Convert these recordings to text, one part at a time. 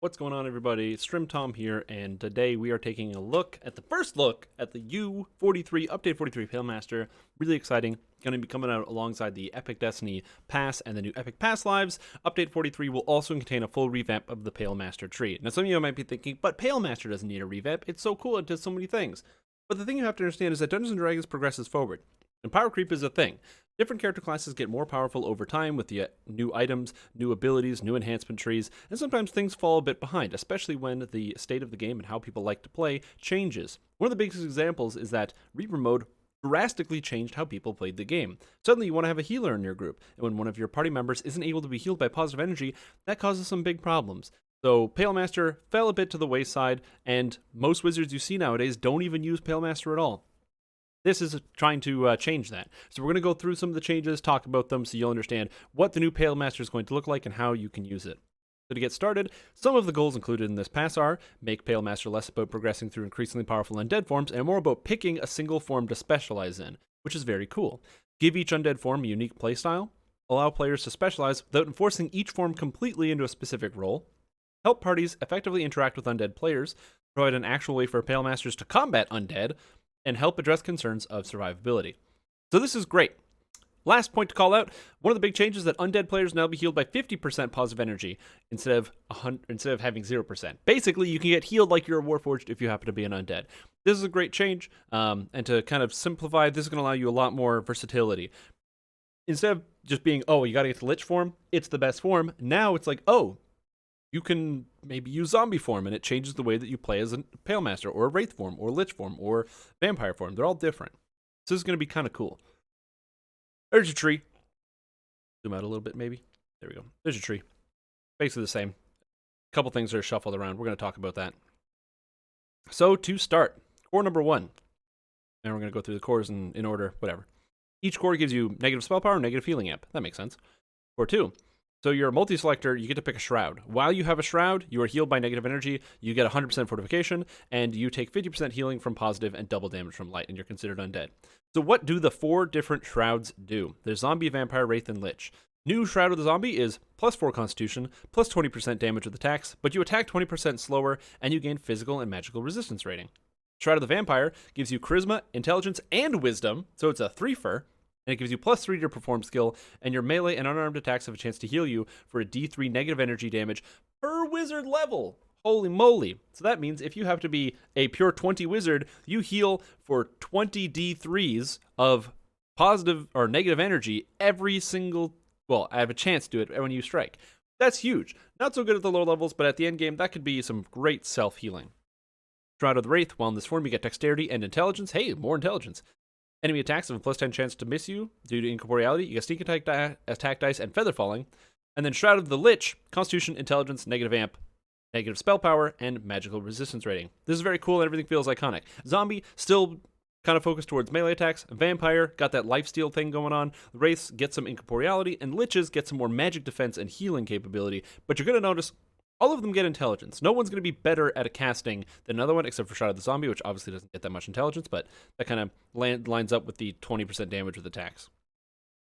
What's going on, everybody? Strim Tom here, and today we are taking a look at the first look at the U43 Update 43 Palemaster. Really exciting. Going to be coming out alongside the Epic Destiny Pass and the new Epic Pass Lives. Update 43 will also contain a full revamp of the Palemaster tree. Now, some of you might be thinking, but Palemaster doesn't need a revamp. It's so cool. It does so many things. But the thing you have to understand is that Dungeons & Dragons progresses forward, and power creep is a thing. Different character classes get more powerful over time with the new items, new abilities, new enhancement trees, and sometimes things fall a bit behind, especially when the state of the game and how people like to play changes. One of the biggest examples is that Reaper mode drastically changed how people played the game. Suddenly you want to have a healer in your group, and when one of your party members isn't able to be healed by positive energy, that causes some big problems. So Palemaster fell a bit to the wayside, and most wizards you see nowadays don't even use Palemaster at all. This is trying to change that. So we're going to go through some of the changes, talk about them so you'll understand what the new Palemaster is going to look like and how you can use it. So to get started, some of the goals included in this pass are make Palemaster less about progressing through increasingly powerful undead forms and more about picking a single form to specialize in, which is very cool. Give each undead form a unique playstyle, allow players to specialize without enforcing each form completely into a specific role, help parties effectively interact with undead players, provide an actual way for Palemasters to combat undead, and help address concerns of survivability. So this is great. Last point to call out, one of the big changes is that undead players now be healed by 50% positive energy instead of having 0%. Basically, you can get healed like you're a Warforged if you happen to be an undead. This is a great change, and to kind of simplify, this is going to allow you a lot more versatility. Instead of just being, oh, you got to get the Lich form, it's the best form, now it's like, oh, you can maybe use zombie form, and it changes the way that you play as a Palemaster, or a Wraith form, or Lich form, or Vampire form. They're all different. So this is going to be kind of cool. There's your tree. Zoom out a little bit, maybe. There we go. There's your tree. Basically the same. A couple things are shuffled around. We're going to talk about that. So to start, core number 1. And we're going to go through the cores in order, whatever. Each core gives you negative spell power, negative healing amp. That makes sense. Core 2. So you're a multi-selector, you get to pick a Shroud. While you have a Shroud, you are healed by negative energy, you get 100% fortification, and you take 50% healing from positive and double damage from light, and you're considered undead. So what do the 4 different Shrouds do? There's Zombie, Vampire, Wraith, and Lich. New Shroud of the Zombie is plus 4 Constitution, plus 20% damage with attacks, but you attack 20% slower, and you gain physical and magical resistance rating. Shroud of the Vampire gives you Charisma, Intelligence, and Wisdom, so it's a 3-fer. And it gives you plus 3 to your perform skill, and your melee and unarmed attacks have a chance to heal you for a D3 negative energy damage per wizard level. Holy moly. So that means if you have to be a pure 20 wizard, you heal for 20 D3s of positive or negative energy every single, well, I have a chance to do it when you strike. That's huge. Not so good at the lower levels, but at the end game, that could be some great self-healing. Shroud of the Wraith, while in this form, you get Dexterity and Intelligence. Hey, more Intelligence. Enemy attacks have a plus 10 chance to miss you due to incorporeality. You get sneak attack dice and feather falling. And then Shroud of the Lich, Constitution, Intelligence, negative amp, negative spell power, and magical resistance rating. This is very cool and everything feels iconic. Zombie, still kind of focused towards melee attacks. Vampire, got that lifesteal thing going on. Wraiths get some incorporeality, and Liches get some more magic defense and healing capability. But you're going to notice all of them get intelligence. No one's going to be better at a casting than another one, except for Shroud of the Zombie, which obviously doesn't get that much intelligence, but that kind of lines up with the 20% damage with attacks.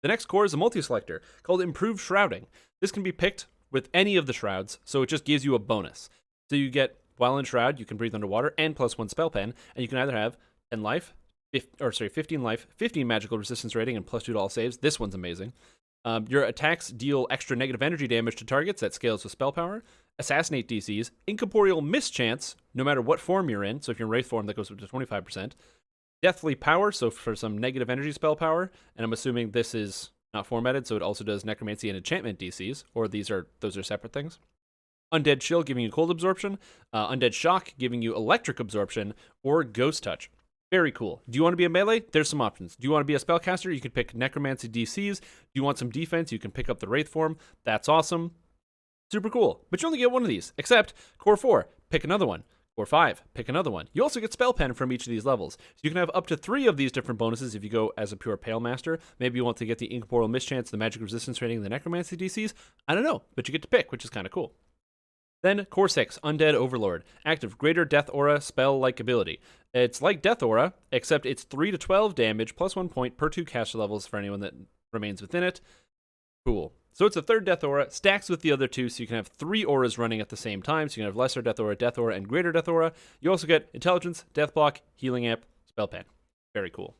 The next core is a multi-selector called Improved Shrouding. This can be picked with any of the Shrouds, so it just gives you a bonus. So you get, while in Shroud, you can breathe underwater and plus 1 spell pen, and you can either have 10 life, 15 life, 15 magical resistance rating, and plus 2 to all saves. This one's amazing. Your attacks deal extra negative energy damage to targets that scales with spell power. Assassinate DCs, incorporeal mischance, no matter what form you're in. So if you're in Wraith form, that goes up to 25%. Deathly power, so for some negative energy spell power. And I'm assuming this is not formatted, so it also does necromancy and enchantment DCs, or those are separate things. Undead chill, giving you cold absorption. Undead shock, giving you electric absorption, or ghost touch. Very cool. Do you want to be a melee? There's some options. Do you want to be a spellcaster? You can pick necromancy DCs. Do you want some defense? You can pick up the Wraith form. That's awesome. Super cool. But you only get one of these, except Core 4, pick another one. Core 5, pick another one. You also get Spell Pen from each of these levels. So you can have up to 3 of these different bonuses if you go as a pure Palemaster. Maybe you want to get the Incorporeal Mischance, the Magic Resistance Rating, the Necromancy DCs. I don't know, but you get to pick, which is kind of cool. Then Core 6, Undead Overlord. Active Greater Death Aura spell-like ability. It's like Death Aura, except it's 3 to 12 damage plus 1 point per 2 caster levels for anyone that remains within it. Cool. So it's a third death aura, stacks with the other two, so you can have 3 auras running at the same time. So you can have lesser death aura, and greater death aura. You also get intelligence, death block, healing amp, spell pen. Very cool.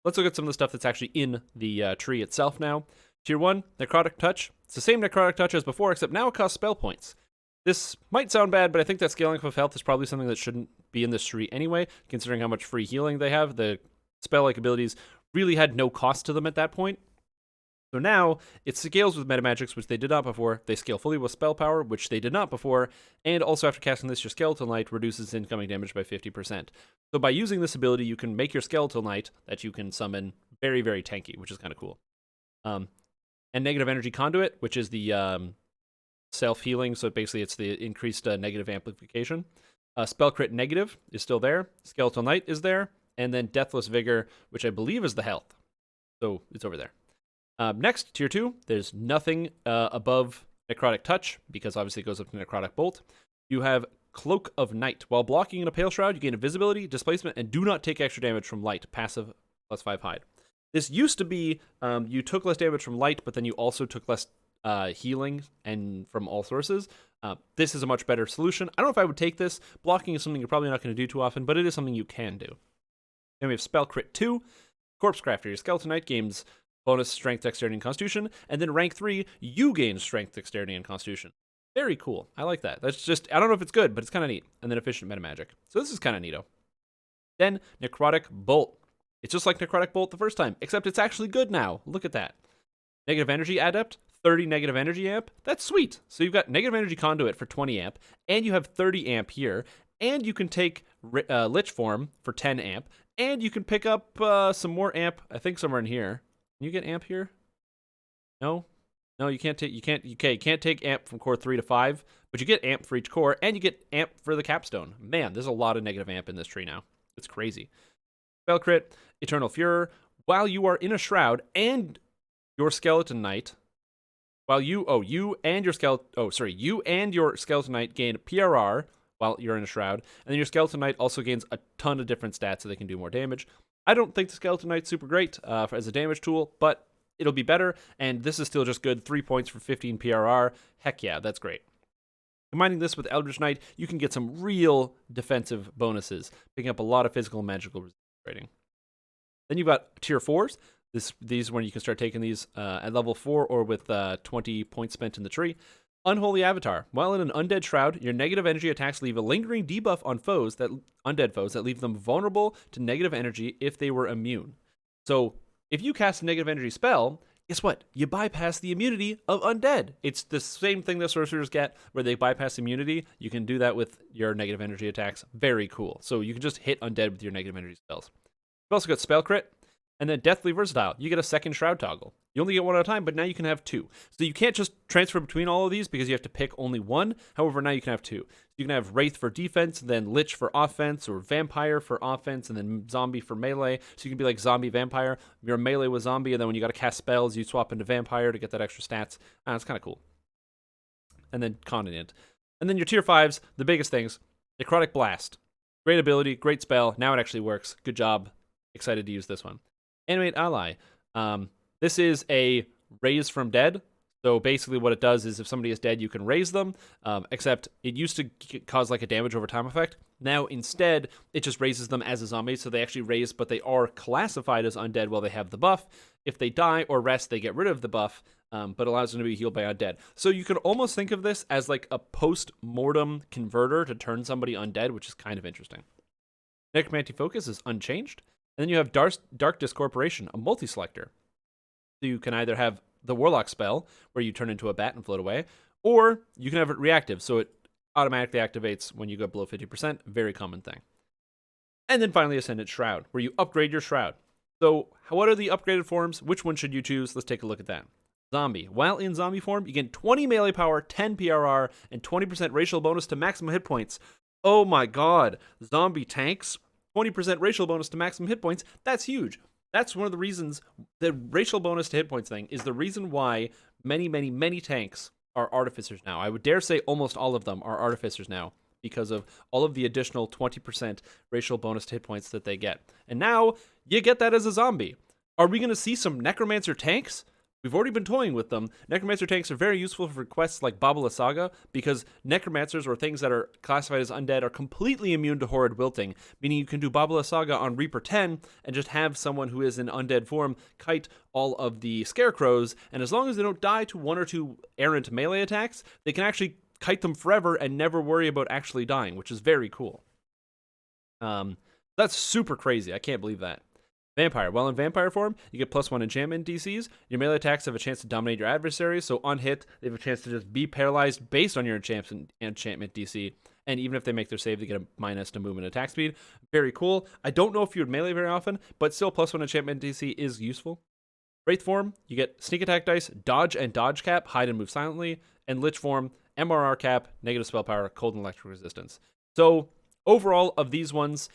Let's look at some of the stuff that's actually in the tree itself now. Tier 1, Necrotic Touch. It's the same Necrotic Touch as before, except now it costs spell points. This might sound bad, but I think that scaling of health is probably something that shouldn't be in this tree anyway, considering how much free healing they have. The spell-like abilities really had no cost to them at that point. So now, it scales with metamagics, which they did not before. They scale fully with spell power, which they did not before. And also after casting this, your Skeletal Knight reduces incoming damage by 50%. So by using this ability, you can make your Skeletal Knight that you can summon very, very tanky, which is kind of cool. And Negative Energy Conduit, which is the self-healing. So basically, it's the increased negative amplification. Spell Crit Negative is still there. Skeletal Knight is there. And then Deathless Vigor, which I believe is the health. So it's over there. Next, Tier 2, there's nothing above Necrotic Touch, because obviously it goes up to Necrotic Bolt. You have Cloak of Night. While blocking in a Pale Shroud, you gain invisibility, displacement, and do not take extra damage from light. Passive, +5 hide. This used to be, you took less damage from light, but then you also took less healing and from all sources. This is a much better solution. I don't know if I would take this. Blocking is something you're probably not going to do too often, but it is something you can do. Then we have Spell Crit 2. Corpse Crafter. Your Skeleton Knight gains bonus Strength, Dexterity, and Constitution. And then rank 3, you gain Strength, Dexterity, and Constitution. Very cool. I like that. That's just, I don't know if it's good, but it's kind of neat. And then Efficient Metamagic. So this is kind of neato. Then Necrotic Bolt. It's just like Necrotic Bolt the first time, except it's actually good now. Look at that. Negative Energy Adept, 30 Negative Energy Amp. That's sweet. So you've got Negative Energy Conduit for 20 amp, and you have 30 amp here, and you can take Lich Form for 10 amp, and you can pick up some more amp, I think somewhere in here. Can you get amp here? No? No, you can't take, you can't take amp from core 3 to 5, but you get amp for each core, and you get amp for the capstone. Man, there's a lot of negative amp in this tree now. It's crazy. Spell Crit, Eternal Furor. While you are in a shroud and your Skeleton Knight, you and your Skeleton Knight gain PRR while you're in a shroud, and then your Skeleton Knight also gains a ton of different stats so they can do more damage. I don't think the Skeleton Knight's super great as a damage tool, but it'll be better, and this is still just good. 3 points for 15 PRR. Heck yeah, that's great. Combining this with Eldritch Knight, you can get some real defensive bonuses, picking up a lot of physical and magical rating. Then you've got Tier 4s. These when you can start taking these at level 4 or with 20 points spent in the tree. Unholy Avatar. While in an undead shroud, your negative energy attacks leave a lingering debuff on undead foes that leave them vulnerable to negative energy if they were immune. So if you cast a negative energy spell, guess what? You bypass the immunity of undead. It's the same thing that sorcerers get, where they bypass immunity. You can do that with your negative energy attacks. Very cool. So you can just hit undead with your negative energy spells. You've also got Spell Crit. And then Deathly Versatile, you get a second Shroud toggle. You only get one at a time, but now you can have 2. So you can't just transfer between all of these because you have to pick only one. However, now you can have 2. You can have Wraith for defense, then Lich for offense, or Vampire for offense, and then Zombie for melee. So you can be like Zombie Vampire. You're melee with Zombie, and then when you got to cast spells, you swap into Vampire to get that extra stats. It's kind of cool. And then Continent. And then your Tier 5s, the biggest things. Necrotic Blast. Great ability, great spell. Now it actually works. Good job. Excited to use this one. Animate Ally. This is a raise from dead. So basically what it does is if somebody is dead, you can raise them, except it used to cause like a damage over time effect. Now instead, it just raises them as a zombie. So they actually raise, but they are classified as undead while they have the buff. If they die or rest, they get rid of the buff, but allows them to be healed by undead. So you can almost think of this as like a post-mortem converter to turn somebody undead, which is kind of interesting. Necromancy Focus is unchanged. And then you have Dark Discorporation, a multi-selector. So you can either have the Warlock spell, where you turn into a bat and float away, or you can have it reactive, so it automatically activates when you go below 50%, very common thing. And then finally Ascendant Shroud, where you upgrade your Shroud. So what are the upgraded forms? Which one should you choose? Let's take a look at that. Zombie. While in zombie form, you get 20 melee power, 10 PRR, and 20% racial bonus to maximum hit points. Oh my god, zombie tanks, 20% racial bonus to maximum hit points, that's huge. That's one of the reasons, the racial bonus to hit points thing is the reason why many tanks are artificers now. I would dare say almost all of them are artificers now because of all of the additional 20% racial bonus to hit points that they get. And now you get that as a zombie. Are we going to see some necromancer tanks? We've already been toying with them. Necromancer tanks are very useful for quests like Babala Saga because necromancers or things that are classified as undead are completely immune to horrid wilting, meaning you can do Babala Saga on Reaper 10 and just have someone who is in undead form kite all of the scarecrows, and as long as they don't die to 1 or 2 errant melee attacks, they can actually kite them forever and never worry about actually dying, which is very cool. That's super crazy. I can't believe that. Vampire. While in vampire form, you get +1 enchantment DCs. Your melee attacks have a chance to dominate your adversaries, so on hit, they have a chance to just be paralyzed based on your enchantment DC. And even if they make their save, they get a minus to movement attack speed. Very cool. I don't know if you would melee very often, but still +1 enchantment DC is useful. Wraith form, you get sneak attack dice, dodge and dodge cap, hide and move silently. And lich form, MRR cap, negative spell power, cold and electric resistance. So overall of these ones,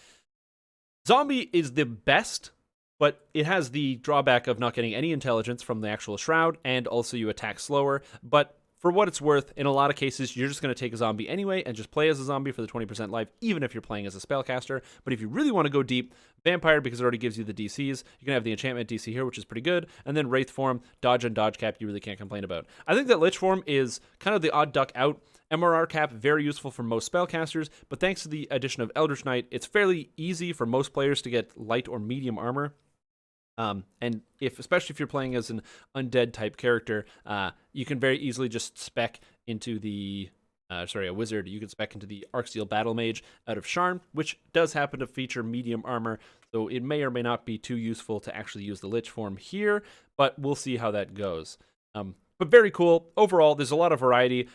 zombie is the best, but it has the drawback of not getting any intelligence from the actual shroud, and also you attack slower. But for what it's worth, in a lot of cases, you're just going to take a zombie anyway and just play as a zombie for the 20% life, even if you're playing as a spellcaster. But if you really want to go deep, vampire, because it already gives you the DCs, you can have the enchantment DC here, which is pretty good, and then wraith form, dodge and dodge cap, you really can't complain about. I think that lich form is kind of the odd duck out. MRR cap, very useful for most spellcasters, but thanks to the addition of Eldritch Knight, it's fairly easy for most players to get light or medium armor. And especially if you're playing as an undead type character, you can very easily just spec into the, a wizard. You can spec into the Arcsteel Battle Mage out of Sharn, which does happen to feature medium armor, so it may or may not be too useful to actually use the Lich form here, but we'll see how that goes. But very cool. Overall, there's a lot of variety.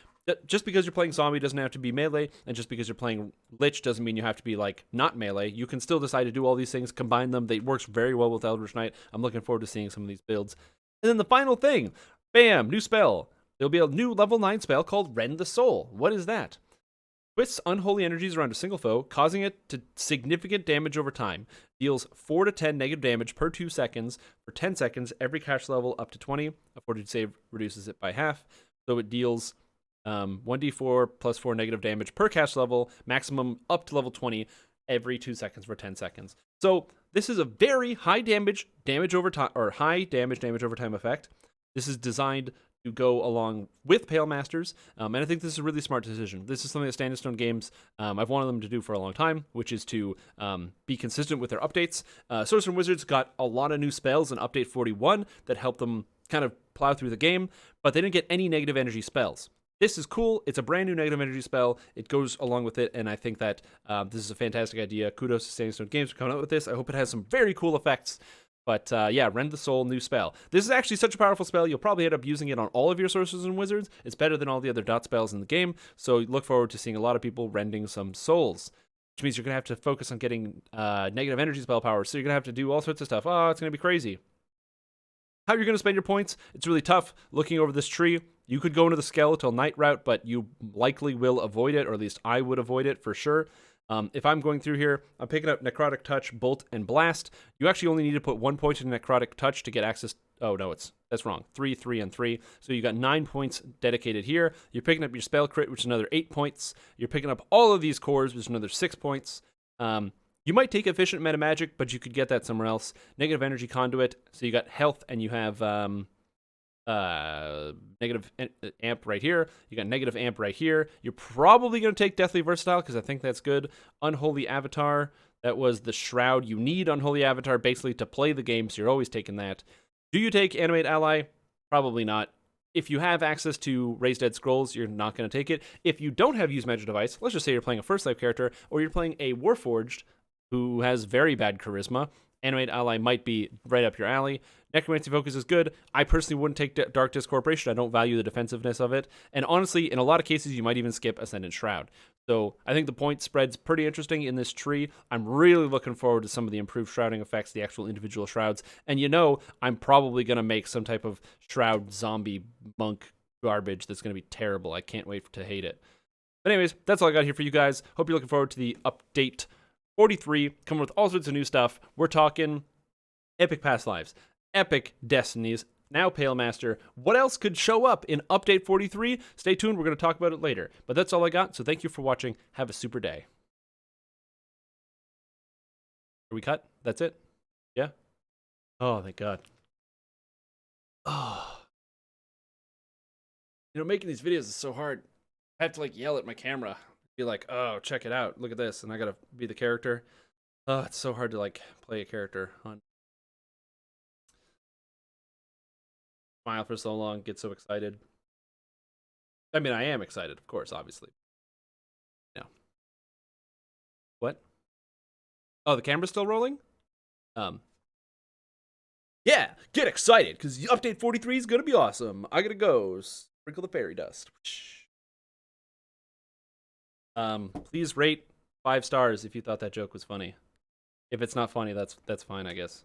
Just because you're playing zombie doesn't have to be melee, and just because you're playing lich doesn't mean you have to be like not melee. You can still decide to do all these things, combine them. They works very well with Eldritch Knight. I'm looking forward to seeing some of these builds. And then the final thing, bam, new spell. There'll be a new level 9 spell called Rend the Soul. What is that? Twists unholy energies around a single foe, causing it to significant damage over time. Deals 4 to 10 negative damage per 2 seconds for 10 seconds. Every cash level up to 20. A fortitude save reduces it by half. So it deals 1d4 plus 4 negative damage per cast level, maximum up to level 20 every 2 seconds for 10 seconds. So this is a very high damage over time, or high damage over time effect. This is designed to go along with Palemasters, and I think this is a really smart decision. This is something that Stand and Stone Games, I've wanted them to do for a long time, which is to be consistent with their updates. Sorcerers and Wizards got a lot of new spells in Update 41 that helped them kind of plow through the game, but they didn't get any negative energy spells. This is cool. It's a brand new negative energy spell. It goes along with it, and I think that this is a fantastic idea. Kudos to Standing Stone Games for coming out with this. I hope it has some very cool effects. But yeah, Rend the Soul, new spell. This is actually such a powerful spell, you'll probably end up using it on all of your Sorcerers and Wizards. It's better than all the other dot spells in the game, so look forward to seeing a lot of people rending some souls, which means you're going to have to focus on getting negative energy spell power, so you're going to have to do all sorts of stuff. Oh, it's going to be crazy. How you're going to spend your points, it's really tough. Looking over this tree, you could go into the Skeletal Knight route, but you likely will avoid it, or at least I would avoid it for sure. If I'm going through here, I'm picking up Necrotic Touch, Bolt, and Blast. You actually only need to put 1 point in Necrotic Touch to get access. Oh, no, that's wrong. 3, 3, and 3. So you got 9 points dedicated here. You're picking up your Spell Crit, which is another 8 points. You're picking up all of these cores, which is another 6 points. You might take Efficient Meta Magic, but you could get that somewhere else. Negative Energy Conduit. So you got Health, and you have negative amp right here. You got negative amp right here. You're probably going to take Deathly Versatile because I think that's good. Unholy Avatar. That was the Shroud. You need Unholy Avatar basically to play the game, so you're always taking that. Do you take Animate Ally? Probably not. If you have access to Raise Dead Scrolls, you're not going to take it. If you don't have Use Magic Device, let's just say you're playing a First Life character, or you're playing a Warforged who has very bad charisma, Animate Ally might be right up your alley. Necromancy Focus is good. I personally wouldn't take Dark Disc Corporation. I don't value the defensiveness of it. And honestly, in a lot of cases, you might even skip Ascendant Shroud. So I think the point spread's pretty interesting in this tree. I'm really looking forward to some of the improved shrouding effects, the actual individual shrouds. And I'm probably going to make some type of shroud zombie monk garbage that's going to be terrible. I can't wait to hate it. But anyways, that's all I got here for you guys. Hope you're looking forward to the update 43, coming with all sorts of new stuff. We're talking epic past lives, epic destinies, now Palemaster. What else could show up in update 43? Stay tuned, we're going to talk about it later. But that's all I got, so thank you for watching. Have a super day. Are we cut? That's it? Yeah? Oh, thank God. Oh. You know, making these videos is so hard. I have to like yell at my camera, be like, "Oh, check it out! Look at this!" And I gotta be the character. Oh, it's so hard to like play a character on. Smile for so long, get so excited. I mean, I am excited, of course, obviously. No. What? Oh, the camera's still rolling? Um. Yeah, get excited because update 43 is gonna be awesome. I gotta go sprinkle the fairy dust. Please rate 5 stars if you thought that joke was funny. If it's not funny, that's fine, I guess.